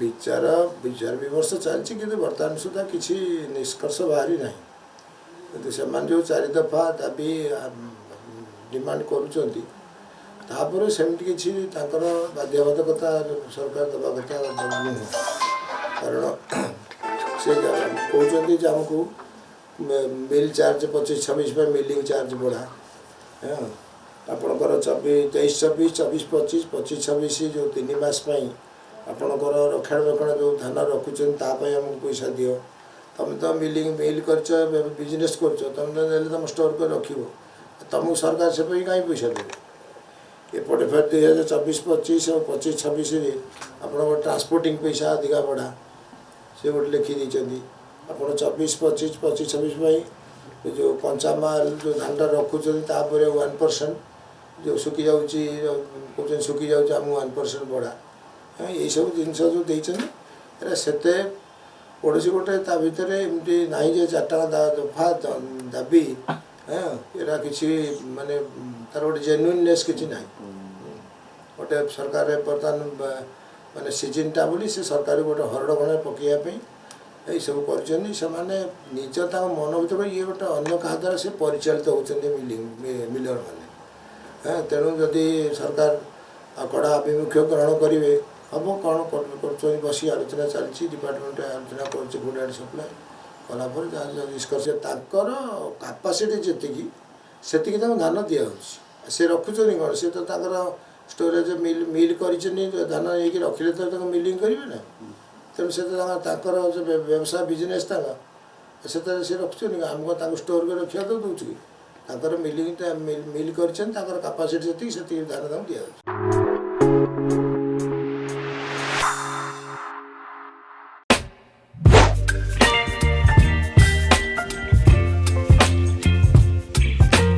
विचार विचार विमर्श चलती कि बर्तमान सुधा किसी निष्कर्ष बाहरी ना कि से जो 4 दफा दाबी डिमांड करुँपर सेमती किसी बाध्यबाधकता सरकार दबा कथा नुह कारण से कहते आमको मिल चार्ज 25-26 मिलिंग चार्ज बढ़ा आपणकर 23-24 24-25 25-26 जो 3 मास आपणकर रक्षणाबेक्षण जो धान रखुच्च आमको पैसा दियो तुम तो मिल कर बिजनेस कर तुम स्टोर कर रख तुमको सरकार से कहीं पैसा देवे एपटे फिर 2024-25 और 25-26 आप ट्रांसपोर्टिंग पैसा अधिका बढ़ा से गोटे लिखी आप 24-25 25-26 जो कंचा माल जो धान रखुच्च 1% जो सुखी जाऊँगी सुखी जाऊँगी आमको 1% बढ़ा यही सब जिन जो देते से पड़ोशी गोटे भितर एमती ना जे 4 दफा दाबी यहाँ किसी माने तार गोटे जेन्युइननेस किसी ना गोटे सरकार बर्तमान माने सीजनटा बोली से सरकार गोटे हरड़ गण पकड़ापी यही सब कर निज मन भर ये गोटे अन्य क्या द्वारा से परिचालित होती मिलर मैंने तेणु जदि सरकार कड़ा आभिमुख्य ग्रहण करेंगे हम कौन कर बस आलोचना चलती डिपार्टमेंट आलोचना कर फूड एंड सप्लाई कलापर जहाँ निष्कर्ष कैपेसिटी जी से धान दिया से रखुच्च कौन सी तो स्टोरेज मिल कर धान ये रखिले तो मिलिंग करेंगे ना तेणु से व्यवसाय बिजनेस से रखुच्च आमको स्टोर कर रखा तो दूसरी मिलिंग मिल कर कैपेसिटी से धान दिया।